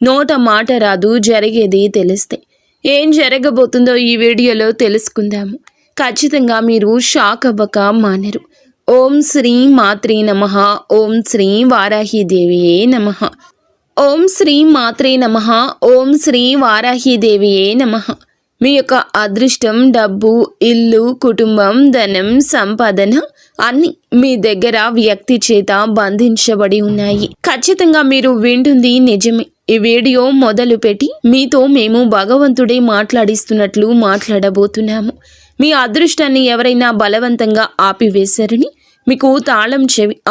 నోట మాట రాదు, జరిగేది తెలిస్తే. ఏం జరగబోతుందో ఈ వీడియోలో తెలుసుకుందాము. ఖచ్చితంగా మీరు షాక్ అవ్వక మానరు. ఓం శ్రీ మాత్రే నమః. ఓం శ్రీ వారాహిదేవియే నమః. ఓం శ్రీ మాత్రే నమః. ఓం శ్రీ వారాహిదేవియే నమః. మీ యొక్క అదృష్టం, డబ్బు, ఇల్లు, కుటుంబం, ధనం, సంపాదన అన్ని మీ దగ్గర వ్యక్తి చేత బంధించబడి ఉన్నాయి. ఖచ్చితంగా మీరు వింటుంది నిజమే. ఈ వీడియో మొదలు పెట్టి మీతో మేము భగవంతుడే మాట్లాడిస్తున్నట్లు మాట్లాడబోతున్నాము. మీ అదృష్టాన్ని ఎవరైనా బలవంతంగా ఆపివేశారని, మీకు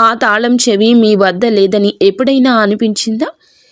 ఆ తాళం చెవి మీ వద్ద లేదని ఎప్పుడైనా అనిపించిందా?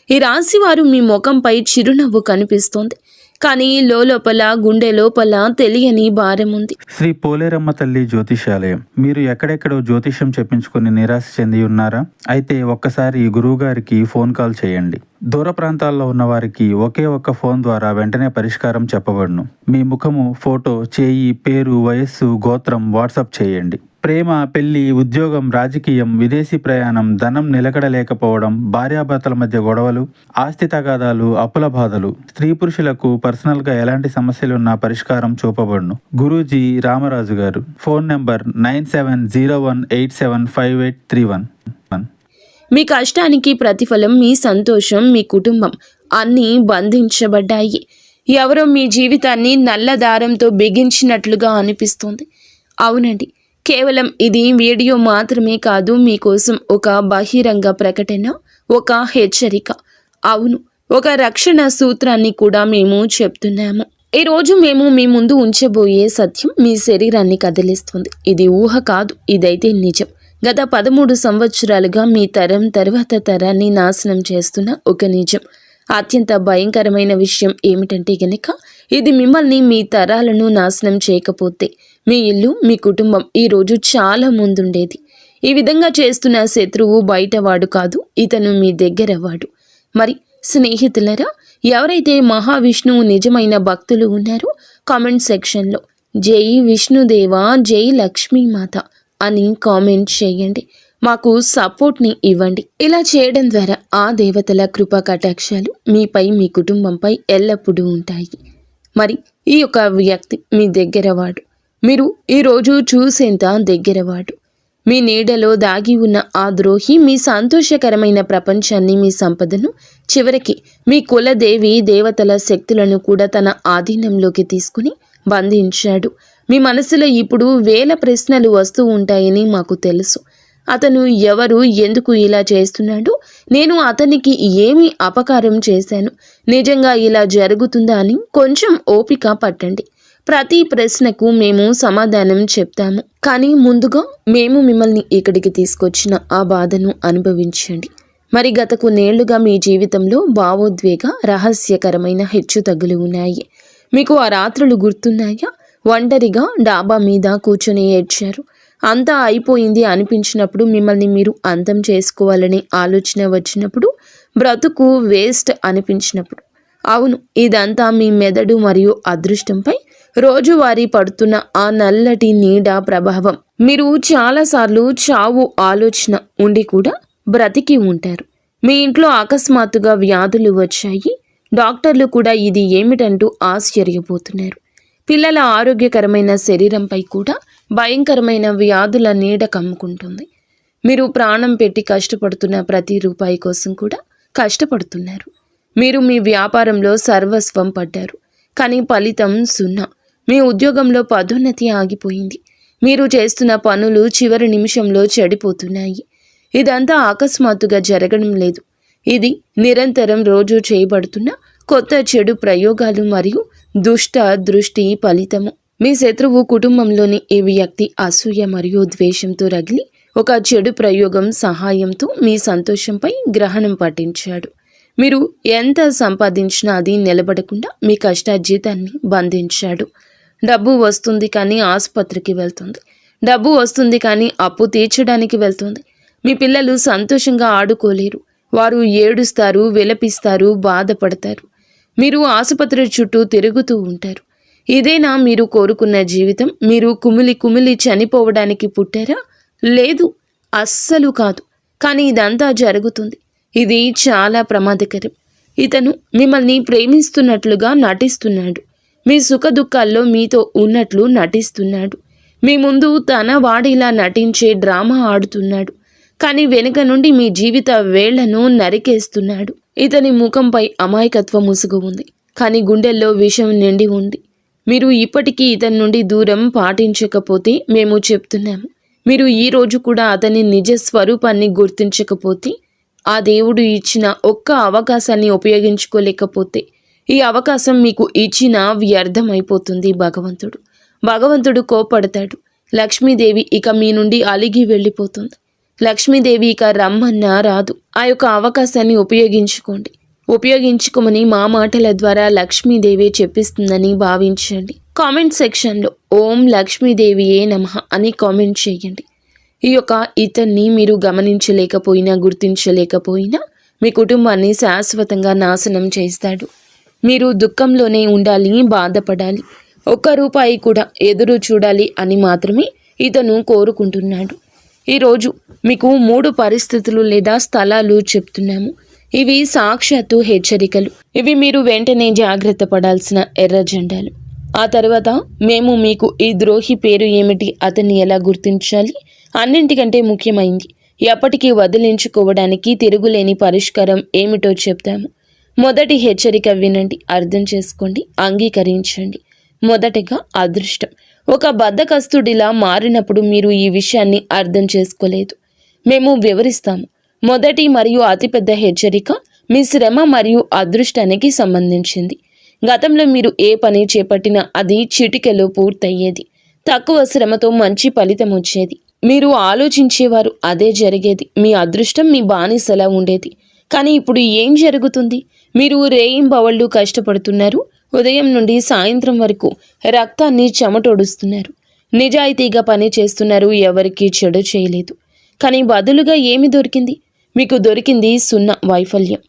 ఈ రాశి వారు మీ ముఖంపై చిరునవ్వు కనిపిస్తోంది, కానీ లోపల గుండె లోపల తెలియని భారం ఉంది. శ్రీ పోలేరమ్మ తల్లి జ్యోతిషాలయం. మీరు ఎక్కడెక్కడో జ్యోతిషం చెప్పించుకుని నిరాశ చెంది ఉన్నారా? అయితే ఒక్కసారి గురువు గారికి ఫోన్ కాల్ చేయండి. దూర ప్రాంతాల్లో ఉన్న వారికి ఒకే ఒక్క ఫోన్ ద్వారా వెంటనే పరిష్కారం చెప్పబడును. మీ ముఖము, ఫోటో, చేయి, పేరు, వయస్సు, గోత్రం వాట్సాప్ చేయండి. ప్రేమ, పెళ్లి, ఉద్యోగం, రాజకీయం, విదేశీ ప్రయాణం, ధనం నిలకడలేకపోవడం, భార్యాభర్తల మధ్య గొడవలు, ఆస్తి తగాదాలు, అప్పుల బాధలు, స్త్రీ పురుషులకు పర్సనల్గా ఎలాంటి సమస్యలున్నా పరిష్కారం చూపబడును. గురూజీ రామరాజు గారు. Phone number 9701875831. మీ కష్టానికి ప్రతిఫలం మీ సంతోషం, మీ కుటుంబం అన్నీ బంధించబడ్డాయి. ఎవరో మీ జీవితాన్ని నల్ల దారంతో బిగించినట్లుగా అనిపిస్తుంది. అవునండి, కేవలం ఇది వీడియో మాత్రమే కాదు, మీకోసం ఒక బహిరంగ ప్రకటన, ఒక హెచ్చరిక. అవును, ఒక రక్షణ సూత్రాన్ని కూడా మేము చెప్తున్నాము. ఈరోజు మేము మీ ముందు ఉంచబోయే సత్యం మీ శరీరాన్ని కదిలిస్తుంది. ఇది ఊహ కాదు, ఇదైతే నిజం. గత 13 సంవత్సరాలుగా మీ తరం తర్వాత తరాన్ని నాశనం చేస్తున్న ఒక నిజం. అత్యంత భయంకరమైన విషయం ఏమిటంటే గనక, ఇది మిమ్మల్ని, మీ తరాలను నాశనం చేయకపోతే మీ ఇల్లు, మీ కుటుంబం ఈరోజు చాలా ముందుండేది. ఈ విధంగా చేస్తున్న శత్రువు బయటవాడు కాదు, ఇతను మీ దగ్గరవాడు. మరి స్నేహితులరా, ఎవరైతే మహావిష్ణువు నిజమైన భక్తులు ఉన్నారో కామెంట్ సెక్షన్లో జై విష్ణుదేవా, జై లక్ష్మీమాత అని కామెంట్ చేయండి. మాకు సపోర్ట్ని ఇవ్వండి. ఇలా చేయడం ద్వారా ఆ దేవతల కృపా కటాక్షాలు మీపై, మీ కుటుంబంపై ఎల్లప్పుడూ ఉంటాయి. మరి ఈ యొక్క వ్యక్తి మీ దగ్గరవాడు, మీరు ఈరోజు చూసేంత దగ్గరవాడు. మీ నీడలో దాగి ఉన్న ఆ ద్రోహి మీ సంతోషకరమైన ప్రపంచాన్ని, మీ సంపదను, చివరికి మీ కులదేవి దేవతల శక్తులను కూడా తన ఆధీనంలోకి తీసుకుని బంధించాడు. మీ మనసులో ఇప్పుడు వేల ప్రశ్నలు వస్తూ ఉంటాయని మాకు తెలుసు. అతను ఎవరు, ఎందుకు ఇలా చేస్తున్నాడు, నేను అతనికి ఏమి అపకారం చేశాను, నిజంగా ఇలా జరుగుతుందా అని కొంచెం ఓపిక పట్టండి. ప్రతి ప్రశ్నకు మేము సమాధానం చెప్తాము. కానీ ముందుగా మేము మిమ్మల్ని ఇక్కడికి తీసుకొచ్చిన ఆ బాధను అనుభవించండి. మరి గత కొన్నేళ్లుగా మీ జీవితంలో భావోద్వేగ, రహస్యకరమైన హెచ్చుతగ్గులు ఉన్నాయి. మీకు ఆ రాత్రులు గుర్తున్నాయా? ఒంటరిగా డాబా మీద కూర్చొని ఏడ్చారు. అంతా అయిపోయింది అనిపించినప్పుడు, మిమ్మల్ని మీరు అంతం చేసుకోవాలనే ఆలోచన వచ్చినప్పుడు, బ్రతుకు వేస్ట్ అనిపించినప్పుడు. అవును, ఇదంతా మీ మెదడు మరియు అదృష్టంపై రోజువారీ పడుతున్న ఆ నల్లటి నీడ ప్రభావం. మీరు చాలాసార్లు చావు ఆలోచన ఉండి కూడా బ్రతికి ఉంటారు. మీ ఇంట్లో అకస్మాత్తుగా వ్యాధులు వచ్చాయి. డాక్టర్లు కూడా ఇది ఏమిటంటూ ఆశ్చర్యపోతున్నారు. పిల్లల ఆరోగ్యకరమైన శరీరంపై కూడా భయంకరమైన వ్యాధుల నీడ కమ్ముకుంటుంది. మీరు ప్రాణం పెట్టి కష్టపడుతున్న ప్రతి రూపాయి కోసం కూడా కష్టపడుతున్నారు. మీరు మీ వ్యాపారంలో సర్వస్వం పడ్డారు, కానీ ఫలితం 0. మీ ఉద్యోగంలో పదోన్నతి ఆగిపోయింది. మీరు చేస్తున్న పనులు చివరి నిమిషంలో చెడిపోతున్నాయి. ఇదంతా అకస్మాత్తుగా జరగడం లేదు. ఇది నిరంతరం రోజు చేయబడుతున్న కొత్త చెడు ప్రయోగాలు మరియు దుష్ట దృష్టి ఫలితము. మీ శత్రువు కుటుంబంలోని ఈ వ్యక్తి అసూయ మరియు ద్వేషంతో రగిలి ఒక చెడు ప్రయోగం సహాయంతో మీ సంతోషంపై గ్రహణం పట్టించాడు. మీరు ఎంత సంపాదించినా అది నిలబడకుండా మీ కష్టార్జితాన్ని బంధించాడు. డబ్బు వస్తుంది కానీ ఆసుపత్రికి వెళ్తుంది. డబ్బు వస్తుంది కానీ అప్పు తీర్చడానికి వెళ్తుంది. మీ పిల్లలు సంతోషంగా ఆడుకోలేరు. వారు ఏడుస్తారు, విలపిస్తారు, బాధపడతారు. మీరు ఆసుపత్రి చుట్టూ తిరుగుతూ ఉంటారు. ఇదేనా మీరు కోరుకున్న జీవితం? మీరు కుమిలి చనిపోవడానికి పుట్టారా? లేదు, అస్సలు కాదు. కానీ ఇదంతా జరుగుతుంది. ఇది చాలా ప్రమాదకరం. ఇతను మిమ్మల్ని ప్రేమిస్తున్నట్లుగా నటిస్తున్నాడు. మీ సుఖదుఖాల్లో మీతో ఉన్నట్లు నటిస్తున్నాడు. మీ ముందు తన వాడిలా నటించే డ్రామా ఆడుతున్నాడు. కానీ వెనుక నుండి మీ జీవిత వేళ్లను నరికేస్తున్నాడు. ఇతని ముఖంపై అమాయకత్వ ముసుగు ఉంది, కానీ గుండెల్లో విషం నిండి ఉంది. మీరు ఇప్పటికీ ఇతని నుండి దూరం పాటించకపోతే మేము చెప్తున్నాము. మీరు ఈ రోజు కూడా అతని నిజ స్వరూపాన్ని గుర్తించకపోతే, ఆ దేవుడు ఇచ్చిన ఒక్క అవకాశాన్ని ఉపయోగించుకోలేకపోతే, ఈ అవకాశం మీకు ఇచ్చిన వ్యర్థమైపోతుంది. భగవంతుడు కోపడతాడు. లక్ష్మీదేవి ఇక మీ నుండి అలిగి వెళ్ళిపోతుంది. లక్ష్మీదేవి ఇక రమ్మన్నా రాదు. ఆ యొక్క అవకాశాన్ని ఉపయోగించుకోమని మా మాటల ద్వారా లక్ష్మీదేవి చెప్పిస్తుందని భావించండి. కామెంట్ సెక్షన్లో ఓం లక్ష్మీదేవియే నమః అని కామెంట్ చేయండి. ఈ యొక్క ఇతన్ని మీరు గమనించలేకపోయినా, గుర్తించలేకపోయినా మీ కుటుంబాన్ని శాశ్వతంగా నాశనం చేస్తాడు. మీరు దుఃఖంలోనే ఉండాలి, బాధపడాలి, ఒక్క రూపాయి కూడా ఎదురు చూడాలి అని మాత్రమే ఇతను కోరుకుంటున్నాడు. ఈరోజు మీకు 3 పరిస్థితులు లేదా స్థలాలు చెప్తున్నాము. ఇవి సాక్షాత్తు హెచ్చరికలు. ఇవి మీరు వెంటనే జాగ్రత్త పడాల్సిన ఎర్ర జెండాలు. ఆ తర్వాత మేము మీకు ఈ ద్రోహి పేరు ఏమిటి, అతన్ని ఎలా గుర్తించాలి, అన్నింటికంటే ముఖ్యమైంది ఎప్పటికీ వదిలించుకోవడానికి తిరుగులేని పరిష్కారం ఏమిటో చెప్తాము. మొదటి హెచ్చరిక వినండి, అర్థం చేసుకోండి, అంగీకరించండి. మొదటగా అదృష్టం. ఒక బద్ధకస్తుడిలా మారినప్పుడు మీరు ఈ విషయాన్ని అర్థం చేసుకోలేదు. మేము వివరిస్తాము. మొదటి మరియు అతిపెద్ద హెచ్చరిక మీ శ్రమ మరియు అదృష్టానికి సంబంధించింది. గతంలో మీరు ఏ పని చేపట్టినా అది చిటికెలో పూర్తయ్యేది. తక్కువ శ్రమతో మంచి ఫలితం వచ్చేది. మీరు ఆలోచించేవారు, అదే జరిగేది. మీ అదృష్టం మీ బానిసలా ఉండేది. కానీ ఇప్పుడు ఏం జరుగుతుంది? మీరు రేయింబవళ్ళు కష్టపడుతున్నారు. ఉదయం నుండి సాయంత్రం వరకు రక్తాన్ని చెమటోడుస్తున్నారు. నిజాయితీగా పని చేస్తున్నారు. ఎవరికీ చెడు చేయలేదు. కానీ బదులుగా ఏమి దొరికింది? మీకు దొరికింది 0 వైఫల్యం.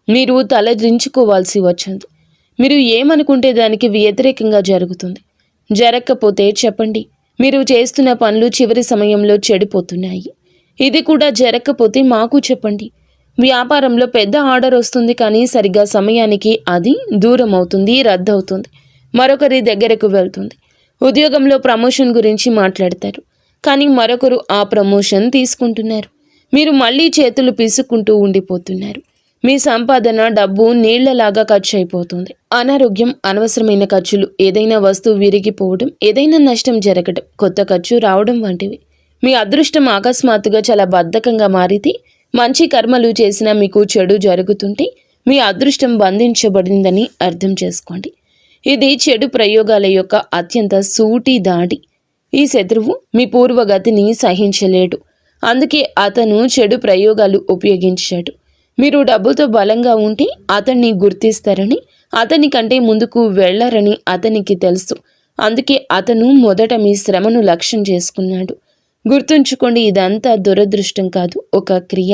మీరు తలదించుకోవాల్సి వచ్చింది. మీరు ఏమనుకుంటే దానికి వ్యతిరేకంగా జరుగుతుంది. జరగకపోతే చెప్పండి. మీరు చేస్తున్న పనులు చివరి సమయంలో చెడిపోతున్నాయి. ఇది కూడా జరగకపోతే మాకు చెప్పండి. వ్యాపారంలో పెద్ద ఆర్డర్ వస్తుంది, కానీ సరిగ్గా సమయానికి అది దూరం అవుతుంది, రద్దవుతుంది, మరొకరి దగ్గరకు వెళ్తుంది. ఉద్యోగంలో ప్రమోషన్ గురించి మాట్లాడతారు, కానీ మరొకరు ఆ ప్రమోషన్ తీసుకుంటున్నారు. మీరు మళ్ళీ చేతులు పిసుక్కుంటూ ఉండిపోతున్నారు. మీ సంపాదన, డబ్బు నీళ్లలాగా ఖర్చు అయిపోతుంది. అనారోగ్యం, అనవసరమైన ఖర్చులు, ఏదైనా వస్తువు విరిగిపోవడం, ఏదైనా నష్టం జరగడం, కొత్త ఖర్చు రావడం వంటివి. మీ అదృష్టం అకస్మాత్తుగా చాలా బద్ధకంగా మారితే, మంచి కర్మలు చేసినా మీకు చెడు జరుగుతుంటే మీ అదృష్టం బంధించబడిందని అర్థం చేసుకోండి. ఇది చెడు ప్రయోగాల యొక్క అత్యంత సూటి దాడి. ఈ శత్రువు మీ పూర్వగతిని సహించలేడు. అందుకే అతను చెడు ప్రయోగాలు ఉపయోగించాడు. మీరు డబ్బుతో బలంగా ఉంటే అతన్ని గుర్తిస్తారని, అతని కంటే ముందుకు వెళ్లారని అతనికి తెలుసు. అందుకే అతను మొదట మీ శ్రమను లక్ష్యం చేసుకున్నాడు. గుర్తుంచుకోండి, ఇదంతా దురదృష్టం కాదు, ఒక క్రియ.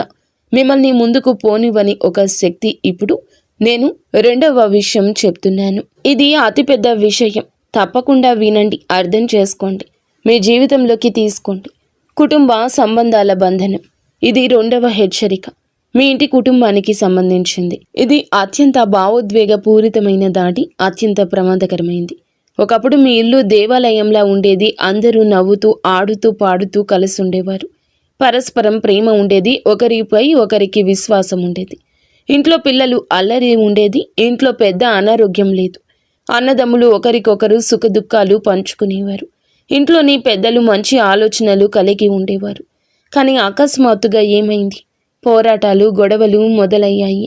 మిమ్మల్ని ముందుకు పోనివని ఒక శక్తి. ఇప్పుడు నేను 2వ విషయం చెప్తున్నాను. ఇది అతిపెద్ద విషయం. తప్పకుండా వినండి, అర్థం చేసుకోండి, మీ జీవితంలోకి తీసుకోండి. కుటుంబ సంబంధాల బంధనం. ఇది 2వ హెచ్చరిక. మీ ఇంటి కుటుంబానికి సంబంధించింది. ఇది అత్యంత భావోద్వేగ పూరితమైన దాడి, అత్యంత ప్రమాదకరమైంది. ఒకప్పుడు మీ ఇల్లు దేవాలయంలా ఉండేది. అందరూ నవ్వుతూ, ఆడుతూ, పాడుతూ కలిసి ఉండేవారు. పరస్పరం ప్రేమ ఉండేది. ఒకరిపై ఒకరికి విశ్వాసం ఉండేది. ఇంట్లో పిల్లలు అల్లరి ఉండేది. ఇంట్లో పెద్ద అనారోగ్యం లేదు. అన్నదమ్ములు ఒకరికొకరు సుఖదుఖాలు పంచుకునేవారు. ఇంట్లోని పెద్దలు మంచి ఆలోచనలు కలిగి ఉండేవారు. కానీ అకస్మాత్తుగా ఏమైంది? పోరాటాలు, గొడవలు మొదలయ్యాయి.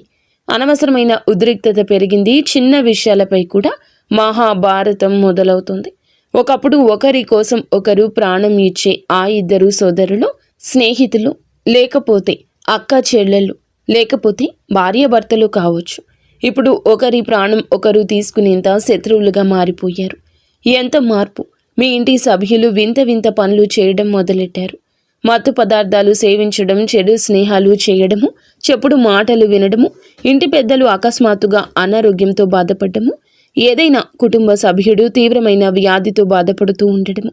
అనవసరమైన ఉద్రిక్తత పెరిగింది. చిన్న విషయాలపై కూడా మహాభారతం మొదలవుతుంది. ఒకప్పుడు ఒకరి కోసం ఒకరు ప్రాణం ఇచ్చే ఆ 2 సోదరులు, స్నేహితులు, లేకపోతే అక్క చెల్లెళ్ళు, లేకపోతే భార్యాభర్తలు కావచ్చు, ఇప్పుడు ఒకరి ప్రాణం ఒకరు తీసుకునేంత శత్రువులుగా మారిపోయారు. ఎంత మార్పు! మీ ఇంటి సభ్యులు వింత వింత పనులు చేయడం మొదలెట్టారు. మత్తు పదార్థాలు సేవించడం, చెడు స్నేహాలు చేయడము, చెప్పుడు మాటలు వినడము, ఇంటి పెద్దలు అకస్మాత్తుగా అనారోగ్యంతో బాధపడము, ఏదైనా కుటుంబ సభ్యుడు తీవ్రమైన వ్యాధితో బాధపడుతూ ఉండడము,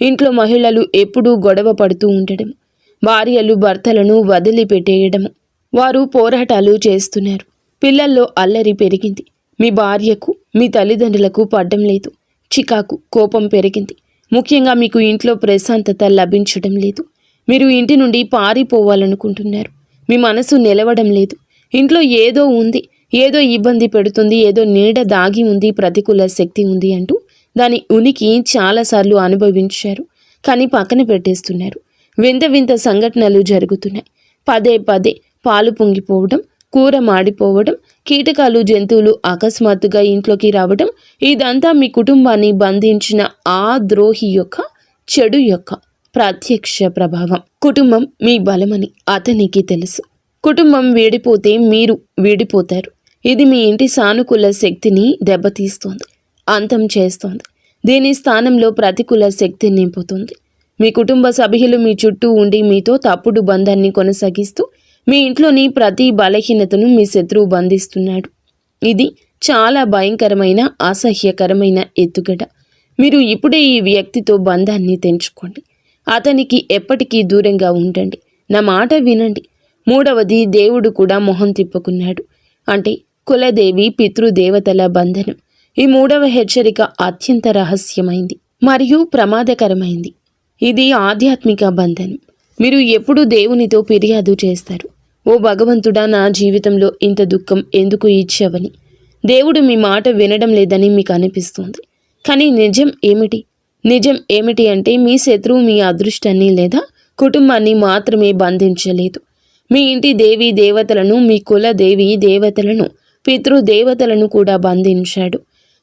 ఇంట్లో మహిళలు ఎప్పుడూ గొడవ పడుతూ ఉండడము, భార్యలు భర్తలను వదిలిపెట్టేయడము. వారు పోరాటాలు చేస్తున్నారు. పిల్లల్లో అల్లరి పెరిగింది. మీ భార్యకు మీ తల్లిదండ్రులకు పడ్డం లేదు. చికాకు, కోపం పెరిగింది. ముఖ్యంగా మీకు ఇంట్లో ప్రశాంతత లభించడం లేదు. మీరు ఇంటి నుండి పారిపోవాలనుకుంటున్నారు. మీ మనసు నిలవడం లేదు. ఇంట్లో ఏదో ఉంది, ఏదో ఇబ్బంది పెడుతుంది, ఏదో నీడ దాగి ఉంది, ప్రతికూల శక్తి ఉంది అంటూ దాని ఉనికి చాలాసార్లు అనుభవించారు. కానీ పక్కన పెట్టేస్తున్నారు. వింత వింత సంఘటనలు జరుగుతున్నాయి. పదే పదే పాలు పొంగిపోవడం, కూర మాడిపోవడం, కీటకాలు, జంతువులు అకస్మాత్తుగా ఇంట్లోకి రావడం, ఇదంతా మీ కుటుంబాన్ని బంధించిన ఆ ద్రోహి యొక్క చెడు యొక్క ప్రత్యక్ష ప్రభావం. కుటుంబం మీ బలమని అతనికి తెలుసు. కుటుంబం వీడిపోతే మీరు వీడిపోతారు. ఇది మీ ఇంటి సానుకూల శక్తిని దెబ్బతీస్తోంది, అంతం చేస్తోంది. దీని స్థానంలో ప్రతికూల శక్తి నింపుతుంది. మీ కుటుంబ సభ్యులు మీ చుట్టూ ఉండి మీతో తప్పుడు బంధాన్ని కొనసాగిస్తూ మీ ఇంట్లోని ప్రతి బలహీనతను మీ శత్రువు బంధిస్తున్నాడు. ఇది చాలా భయంకరమైన, అసహ్యకరమైన ఎత్తుగడ. మీరు ఇప్పుడే ఈ వ్యక్తితో బంధాన్ని తెంచుకోండి. అతనికి ఎప్పటికీ దూరంగా ఉండండి. నా మాట వినండి. మూడవది, దేవుడు కూడా మొహం తిప్పుకున్నాడు. అంటే కులదేవి, పితృదేవతల బంధనం. ఈ మూడవ హెచ్చరిక అత్యంత రహస్యమైంది మరియు ప్రమాదకరమైంది. ఇది ఆధ్యాత్మిక బంధనం. మీరు ఎప్పుడు దేవునితో ఫిర్యాదు చేస్తారు, ఓ భగవంతుడా, నా జీవితంలో ఇంత దుఃఖం ఎందుకు ఇచ్చావని. దేవుడు మీ మాట వినడం లేదని మీకు అనిపిస్తుంది. కానీ నిజం ఏమిటి? నిజం ఏమిటి అంటే మీ శత్రువు మీ అదృష్టాన్ని లేదా కుటుంబాన్ని మాత్రమే బంధించలేదు. మీ ఇంటి దేవీ దేవతలను, మీ కుల దేవీ దేవతలను, పితృదేవతలను కూడా బంధించాడు.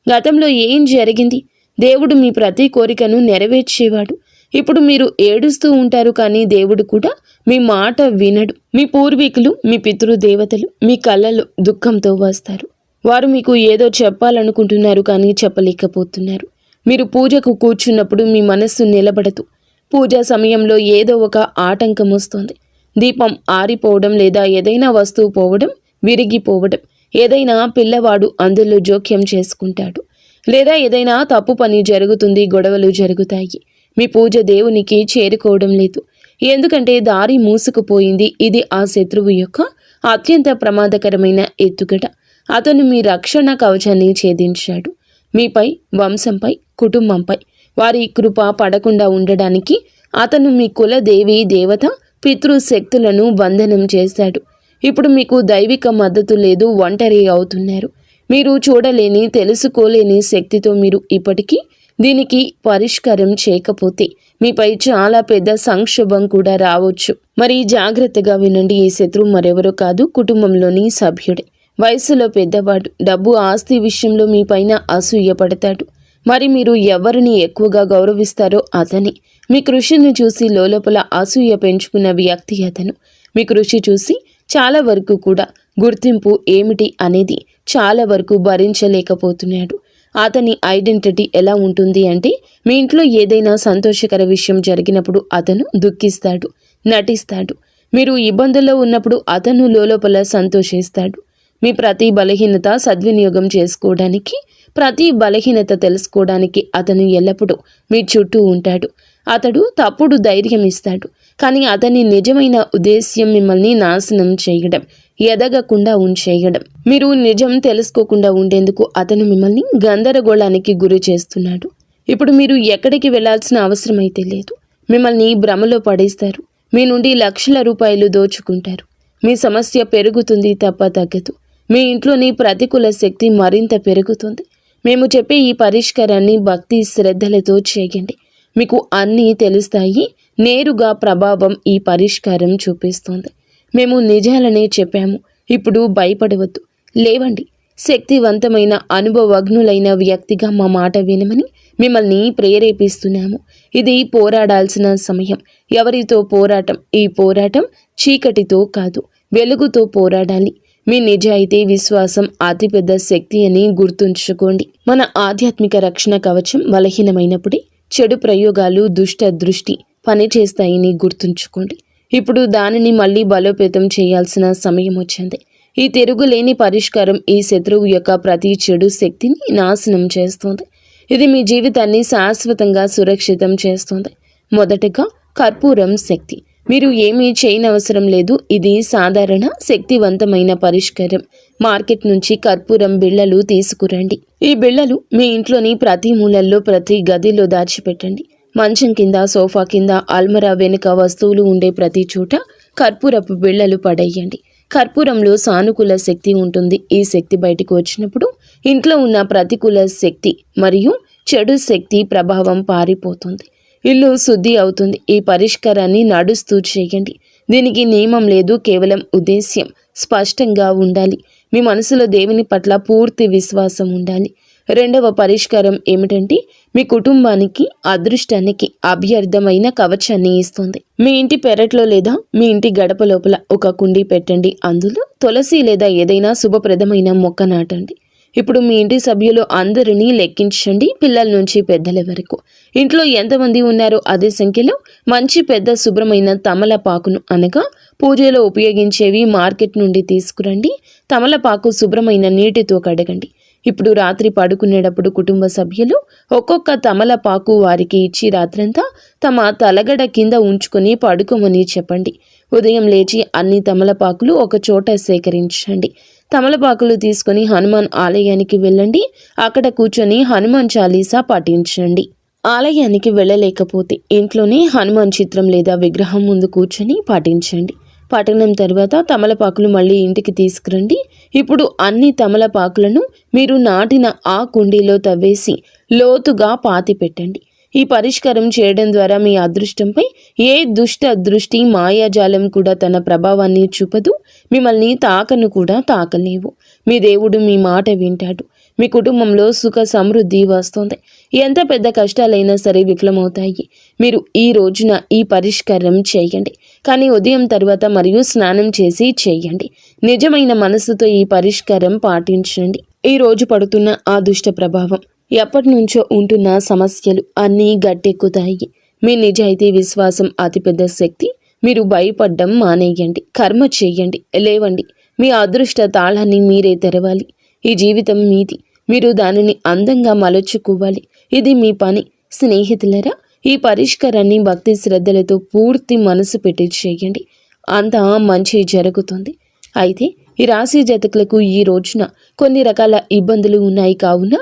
గతంలో ఏం జరిగింది? దేవుడు మీ ప్రతి కోరికను నెరవేర్చేవాడు. ఇప్పుడు మీరు ఏడుస్తూ ఉంటారు, కానీ దేవుడు కూడా మీ మాట వినడు. మీ పూర్వీకులు, మీ పితృదేవతలు మీ కళ్ళలో దుఃఖంతో వస్తారు. వారు మీకు ఏదో చెప్పాలనుకుంటున్నారు, కానీ చెప్పలేకపోతున్నారు. మీరు పూజకు కూర్చున్నప్పుడు మీ మనస్సు నిలబడదు. పూజా సమయంలో ఏదో ఒక ఆటంకం వస్తుంది. దీపం ఆరిపోవడం, లేదా ఏదైనా వస్తువు పోవడం, విరిగిపోవడం, ఏదైనా పిల్లవాడు అందులో జోక్యం చేసుకుంటాడు, లేదా ఏదైనా తప్పు పని జరుగుతుంది, గొడవలు జరుగుతాయి. మీ పూజ దేవునికి చేరుకోవడం లేదు, ఎందుకంటే దారి మూసుకుపోయింది. ఇది ఆ శత్రువు యొక్క అత్యంత ప్రమాదకరమైన ఎత్తుగడ. అతను మీ రక్షణ కవచాన్ని ఛేదించాడు. మీపై, వంశంపై, కుటుంబంపై వారి కృప పడకుండా ఉండడానికి అతను మీ కుల దేవి దేవత, పితృశక్తులను బంధనం చేశాడు. ఇప్పుడు మీకు దైవిక మద్దతు లేదు, ఒంటరి అవుతున్నారు. మీరు చూడలేని, తెలుసుకోలేని శక్తితో మీరు ఇప్పటికీ దీనికి పరిష్కారం చేయకపోతే మీపై చాలా పెద్ద సంక్షోభం కూడా రావచ్చు. మరి జాగ్రత్తగా వినండి. ఈ శత్రువు మరెవరో కాదు, కుటుంబంలోని సభ్యుడే. వయసులో పెద్దవాడు. డబ్బు, ఆస్తి విషయంలో మీ పైన అసూయ పడతాడు. మరి మీరు ఎవరిని ఎక్కువగా గౌరవిస్తారో అతని. మీ కృషిని చూసి లోపల అసూయ పెంచుకున్న వ్యక్తి అతను. మీ కృషి చూసి చాలా వరకు కూడా గుర్తింపు ఏమిటి అనేది చాలా వరకు భరించలేకపోతున్నాడు. అతని ఐడెంటిటీ ఎలా ఉంటుంది అంటే, మీ ఇంట్లో ఏదైనా సంతోషకర విషయం జరిగినప్పుడు అతను దుఃఖిస్తాడు, నటిస్తాడు. మీరు ఇబ్బందుల్లో ఉన్నప్పుడు అతను లోపల సంతోషిస్తాడు. మీ ప్రతి బలహీనత సద్వినియోగం చేసుకోవడానికి, ప్రతి బలహీనత తెలుసుకోవడానికి అతను ఎల్లప్పుడూ మీ చుట్టూ ఉంటాడు. అతడు తప్పుడు ధైర్యం ఇస్తాడు, కానీ అతని నిజమైన ఉద్దేశ్యం మిమ్మల్ని నాశనం చేయడం, ఎదగకుండా ఉంచేయడం. మీరు నిజం తెలుసుకోకుండా ఉండేందుకు అతను మిమ్మల్ని గందరగోళానికి గురి చేస్తున్నాడు. ఇప్పుడు మీరు ఎక్కడికి వెళ్లాల్సిన అవసరం అయితే లేదు. మిమ్మల్ని భ్రమలో పడేస్తారు. మీ నుండి లక్షల రూపాయలు దోచుకుంటారు. మీ సమస్య పెరుగుతుంది తప్ప తగ్గదు. మీ ఇంట్లోని ప్రతికూల శక్తి మరింత పెరుగుతుంది. మేము చెప్పే ఈ పరిష్కారాన్ని భక్తి శ్రద్ధలతో చేయండి. మీకు అన్నీ తెలుస్తాయి. నేరుగా ప్రభావం ఈ పరిష్కారం చూపిస్తుంది. మేము నిజాలనే చెప్పాము. ఇప్పుడు భయపడవద్దు. లేవండి. శక్తివంతమైన, అనుభవజ్ఞులైన వ్యక్తిగా మా మాట వినమని మిమ్మల్ని ప్రేరేపిస్తున్నాము. ఇది పోరాడాల్సిన సమయం. ఎవరితో పోరాటం? ఈ పోరాటం చీకటితో కాదు, వెలుగుతో పోరాడాలి. మీ నిజాయితీ, విశ్వాసం అతిపెద్ద శక్తి అని గుర్తుంచుకోండి. మన ఆధ్యాత్మిక రక్షణ కవచం బలహీనమైనప్పుడే చెడు ప్రయోగాలు, దుష్ట దృష్టి పనిచేస్తాయని గుర్తుంచుకోండి. ఇప్పుడు దానిని మళ్ళీ బలోపేతం చేయాల్సిన సమయం వచ్చింది. ఈ తిరుగులేని పరిష్కారం ఈ శత్రువు యొక్క ప్రతి చెడు శక్తిని నాశనం చేస్తుంది. ఇది మీ జీవితాన్ని శాశ్వతంగా సురక్షితం చేస్తుంది. మొదటగా కర్పూరం శక్తి. మీరు ఏమీ చేయనవసరం లేదు. ఇది సాధారణ శక్తివంతమైన పరిష్కారం. మార్కెట్ నుంచి కర్పూరం బిళ్ళలు తీసుకురండి. ఈ బిళ్ళలు మీ ఇంట్లోని ప్రతి మూలల్లో ప్రతి గదిలో దాచిపెట్టండి. మంచం కింద, సోఫా కింద, అల్మరా వెనుక వస్తువులు ఉండే ప్రతి చోట కర్పూరపు బిళ్ళలు పడేయండి. కర్పూరంలో సానుకూల శక్తి ఉంటుంది. ఈ శక్తి బయటకు వచ్చినప్పుడు ఇంట్లో ఉన్న ప్రతికూల శక్తి మరియు చెడు శక్తి ప్రభావం పారిపోతుంది. ఇల్లు శుద్ధి అవుతుంది. ఈ పరిష్కారాన్ని నడుస్తూ చేయండి. దీనికి నియమం లేదు, కేవలం ఉద్దేశ్యం స్పష్టంగా ఉండాలి. మీ మనసులో దేవుని పట్ల పూర్తి విశ్వాసం ఉండాలి. రెండవ పరిష్కారం ఏమిటంటే, మీ కుటుంబానికి అదృష్టానికి అభ్యర్థమైన కవచాన్ని ఇస్తుంది. మీ ఇంటి పెరట్లో లేదా మీ ఇంటి గడప లోపల ఒక కుండీ పెట్టండి. అందులో తులసి లేదా ఏదైనా శుభప్రదమైన మొక్క నాటండి. ఇప్పుడు మీ ఇంటి సభ్యులు అందరినీ లెక్కించండి, పిల్లల నుంచి పెద్దల వరకు. ఇంట్లో ఎంతమంది ఉన్నారో అదే సంఖ్యలో మంచి పెద్ద శుభ్రమైన తమలపాకును, అనగా పూజలో ఉపయోగించేవి, మార్కెట్ నుండి తీసుకురండి. తమలపాకు శుభ్రమైన నీటితో కడగండి. ఇప్పుడు రాత్రి పడుకునేటప్పుడు కుటుంబ సభ్యులు ఒక్కొక్క తమలపాకు వారికి ఇచ్చి రాత్రంతా తమ తలగడ కింద ఉంచుకొని పడుకోమని చెప్పండి. ఉదయం లేచి అన్ని తమలపాకులు ఒక చోట సేకరించండి. తమలపాకులు తీసుకొని హనుమాన్ ఆలయానికి వెళ్ళండి. అక్కడ కూర్చొని హనుమాన్ చాలీసా పఠించండి. ఆలయానికి వెళ్ళలేకపోతే ఇంట్లోనే హనుమాన్ చిత్రం లేదా విగ్రహం ముందు కూర్చొని పఠించండి. పఠనం తర్వాత తమలపాకులు మళ్ళీ ఇంటికి తీసుకురండి. ఇప్పుడు అన్ని తమలపాకులను మీరు నాటిన ఆ కుండీలో తవ్వేసి లోతుగా పాతి పెట్టండి. ఈ పరిష్కారం చేయడం ద్వారా మీ అదృష్టంపై ఏ దుష్ట దృష్టి, మాయాజాలం కూడా తన ప్రభావాన్ని చూపదు. మిమ్మల్ని తాకను కూడా తాకలేవు. మీ దేవుడు మీ మాట వింటాడు. మీ కుటుంబంలో సుఖ సమృద్ధి వస్తుంది. ఎంత పెద్ద కష్టాలైనా సరే విఫలమవుతాయి. మీరు ఈ రోజున ఈ పరిష్కారం చేయండి, కానీ ఉదయం తర్వాత మరియు స్నానం చేసి చేయండి. నిజమైన మనసుతో ఈ పరిష్కారం పాటించండి. ఈ రోజు పడుతున్న ఆ దుష్ట ప్రభావం, ఎప్పటి నుంచో ఉంటున్న సమస్యలు అన్నీ గట్టెక్కుతాయి. మీ నిజాయితీ, విశ్వాసం అతిపెద్ద శక్తి. మీరు భయపడ్డం మానేయండి. కర్మ చేయండి, లేవండి. మీ అదృష్ట తాళాన్ని మీరే తెరవాలి. ఈ జీవితం మీది. మీరు దానిని అందంగా మలుచుకోవాలి. ఇది మీ పని. స్నేహితులరా, ఈ పరిష్కారాన్ని భక్తి శ్రద్ధలతో పూర్తి మనసు పెట్టి చేయండి. అంతా మంచి జరుగుతుంది. అయితే ఈ రాశి జాతకులకు ఈ రోజున కొన్ని రకాల ఇబ్బందులు ఉన్నాయి. కావున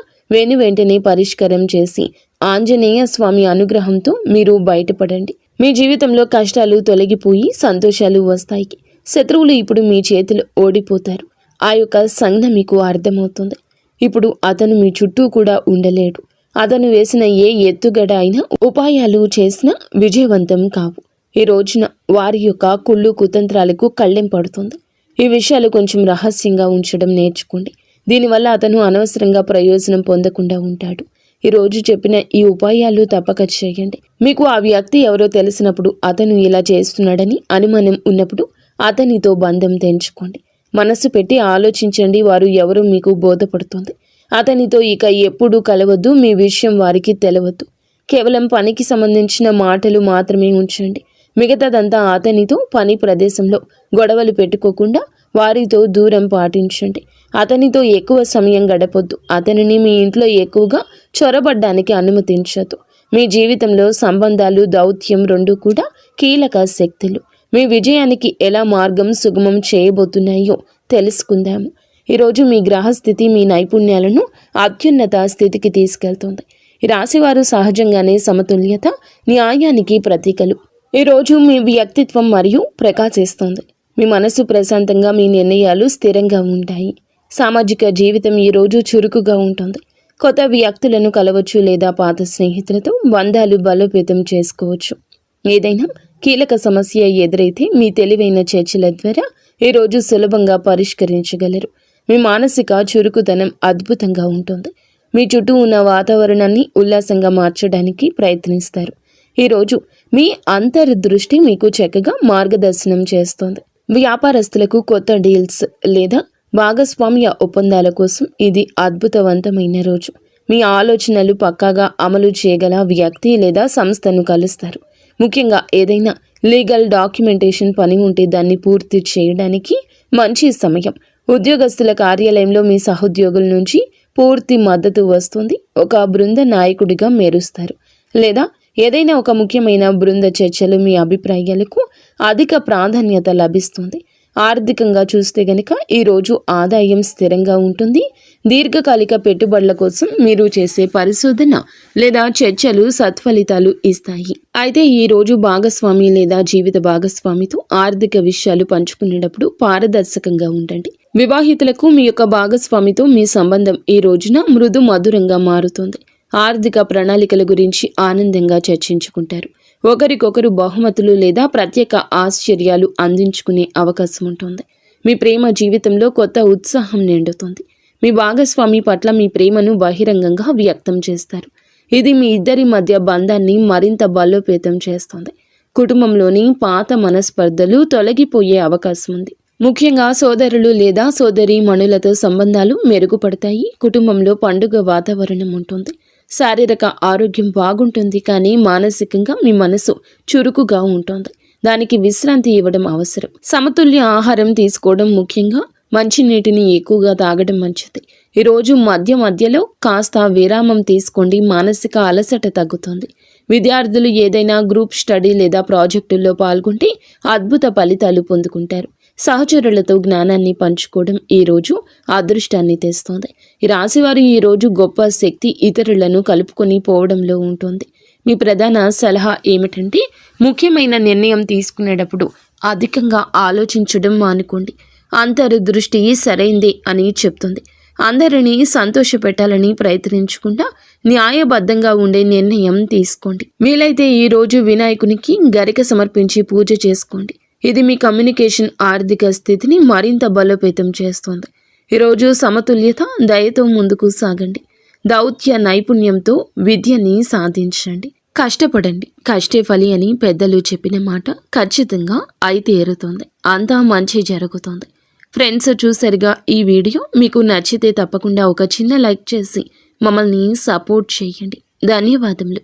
వెంటనే పరిష్కారం చేసి ఆంజనేయ స్వామి అనుగ్రహంతో మీరు బయటపడండి. మీ జీవితంలో కష్టాలు తొలగిపోయి సంతోషాలు వస్తాయి. శత్రువులు ఇప్పుడు మీ చేతులు ఓడిపోతారు. ఆ యొక్క సంజ్ఞ మీకు అర్థమవుతుంది. ఇప్పుడు అతను మీ చుట్టూ కూడా ఉండలేడు. అతను వేసిన ఏ ఎత్తుగడ అయినా, ఉపాయాలు చేసినా విజయవంతం కావు. ఈ రోజున వారి యొక్క కుళ్ళు కుతంత్రాలకు కళ్ళెం పడుతుంది. ఈ విషయాలు కొంచెం రహస్యంగా ఉంచడం నేర్చుకోండి. దీనివల్ల అతను అనవసరంగా ప్రయోజనం పొందకుండా ఉంటాడు. ఈ రోజు చెప్పిన ఈ ఉపాయాలు తప్పక చేయండి. మీకు ఆ వ్యక్తి ఎవరో తెలిసినప్పుడు, అతను ఇలా చేస్తున్నాడని అనుమానం ఉన్నప్పుడు అతనితో బంధం తెంచుకోండి. మనసు పెట్టి ఆలోచించండి. వారు ఎవరో మీకు బోధపడుతుంది. అతనితో ఇక ఎప్పుడూ కలవద్దు. మీ విషయం వారికి తెలవద్దు. కేవలం పనికి సంబంధించిన మాటలు మాత్రమే ఉంచండి. మిగతాదంతా అతనితో పని ప్రదేశంలో గొడవలు పెట్టుకోకుండా వారితో దూరం పాటించండి. అతనితో ఎక్కువ సమయం గడపొద్దు. అతనిని మీ ఇంట్లో ఎక్కువగా చొరబడ్డానికి అనుమతించదు. మీ జీవితంలో సంబంధాలు, దౌత్యం రెండూ కూడా కీలక శక్తులు. మీ విజయానికి ఎలా మార్గం సుగమం చేయబోతున్నాయో తెలుసుకుందాము. ఈరోజు మీ గ్రహస్థితి మీ నైపుణ్యాలను అత్యున్నత స్థితికి తీసుకెళ్తుంది. ఈ రాశివారు సహజంగానే సమతుల్యత, న్యాయానికి ప్రతీకలు. ఈరోజు మీ వ్యక్తిత్వం మరియు ప్రకాశిస్తుంది. మీ మనసు ప్రశాంతంగా, మీ నిర్ణయాలు స్థిరంగా ఉంటాయి. సామాజిక జీవితం ఈరోజు చురుకుగా ఉంటుంది. కొత్త వ్యక్తులను కలవచ్చు లేదా పాత స్నేహితులతో బంధాలు బలోపేతం చేసుకోవచ్చు. ఏదైనా కీలక సమస్య ఎదురైతే మీ తెలివైన చర్చల ద్వారా ఈరోజు సులభంగా పరిష్కరించగలరు. మీ మానసిక చురుకుతనం అద్భుతంగా ఉంటుంది. మీ చుట్టూ ఉన్న వాతావరణాన్ని ఉల్లాసంగా మార్చడానికి ప్రయత్నిస్తారు. ఈరోజు మీ అంతర్దృష్టి మీకు చక్కగా మార్గదర్శనం చేస్తుంది. వ్యాపారస్తులకు కొత్త డీల్స్ లేదా భాగస్వామ్య ఒప్పందాల కోసం ఇది అద్భుతవంతమైన రోజు. మీ ఆలోచనలు పక్కాగా అమలు చేయగల వ్యక్తి లేదా సంస్థను కలుస్తారు. ముఖ్యంగా ఏదైనా లీగల్ డాక్యుమెంటేషన్ పని ఉంటే దాన్ని పూర్తి చేయడానికి మంచి సమయం. ఉద్యోగస్తుల కార్యాలయంలో మీ సహోద్యోగుల నుంచి పూర్తి మద్దతు వస్తుంది. ఒక బృంద నాయకుడిగా మెరుస్తారు. లేదా ఏదైనా ఒక ముఖ్యమైన బృంద చర్చలు మీ అభిప్రాయాలకు అధిక ప్రాధాన్యత లభిస్తుంది. ఆర్థికంగా చూస్తే గనుక ఈరోజు ఆదాయం స్థిరంగా ఉంటుంది. దీర్ఘకాలిక పెట్టుబడుల కోసం మీరు చేసే పరిశోధన లేదా చర్చలు సత్ఫలితాలు ఇస్తాయి. అయితే ఈరోజు భాగస్వామి లేదా జీవిత భాగస్వామితో ఆర్థిక విషయాలు పంచుకునేటప్పుడు పారదర్శకంగా ఉండండి. వివాహితులకు మీ యొక్క భాగస్వామితో మీ సంబంధం ఈ రోజున మృదు మధురంగా మారుతుంది. ఆర్థిక ప్రణాళికల గురించి ఆనందంగా చర్చించుకుంటారు. ఒకరికొకరు బహుమతులు లేదా ప్రత్యేక ఆశ్చర్యాలు అందించుకునే అవకాశం ఉంటుంది. మీ ప్రేమ జీవితంలో కొత్త ఉత్సాహం నిండుతుంది. మీ భాగస్వామి పట్ల మీ ప్రేమను బహిరంగంగా వ్యక్తం చేస్తారు. ఇది మీ ఇద్దరి మధ్య బంధాన్ని మరింత బలోపేతం చేస్తుంది. కుటుంబంలోని పాత మనస్పర్ధలు తొలగిపోయే అవకాశం ఉంది. ముఖ్యంగా సోదరులు లేదా సోదరీమణులతో సంబంధాలు మెరుగుపడతాయి. కుటుంబంలో పండుగ వాతావరణం ఉంటుంది. శారీరక ఆరోగ్యం బాగుంటుంది, కానీ మానసికంగా మీ మనసు చురుకుగా ఉంటుంది. దానికి విశ్రాంతి ఇవ్వడం అవసరం. సమతుల్య ఆహారం తీసుకోవడం, ముఖ్యంగా మంచినీటిని ఎక్కువగా తాగడం మంచిది. ఈరోజు మధ్యలో కాస్త విరామం తీసుకోండి. మానసిక అలసట తగ్గుతుంది. విద్యార్థులు ఏదైనా గ్రూప్ స్టడీ లేదా ప్రాజెక్టుల్లో పాల్గొంటే అద్భుత ఫలితాలు పొందుకుంటారు. సహచరులతో జ్ఞానాన్ని పంచుకోవడం ఈరోజు అదృష్టాన్ని తెస్తుంది. ఈ రాశివారు ఈరోజు గొప్ప శక్తి ఇతరులను కలుపుకొని పోవడంలో ఉంటుంది. మీ ప్రధాన సలహా ఏమిటంటే, ముఖ్యమైన నిర్ణయం తీసుకునేటప్పుడు అధికంగా ఆలోచించడం మానుకోండి. అంతర్దృష్టి సరైందే అని చెప్తుంది. అందరినీ సంతోషపెట్టాలని ప్రయత్నించకుండా న్యాయబద్ధంగా ఉండే నిర్ణయం తీసుకోండి. వీలైతే ఈరోజు వినాయకునికి గరిక సమర్పించి పూజ చేసుకోండి. ఇది మీ కమ్యూనికేషన్ ఆర్థిక స్థితిని మరింత బలోపేతం చేస్తుంది. ఈరోజు సమతుల్యత, దయతో ముందుకు సాగండి. దౌత్య నైపుణ్యంతో విద్యని సాధించండి. కష్టపడండి, కష్టే ఫలి అని పెద్దలు చెప్పిన మాట ఖచ్చితంగా అయి తీరుతుంది. అంతా మంచి జరుగుతుంది. ఫ్రెండ్స్, చూసారుగా ఈ వీడియో. మీకు నచ్చితే తప్పకుండా ఒక చిన్న లైక్ చేసి మమ్మల్ని సపోర్ట్ చేయండి. ధన్యవాదములు.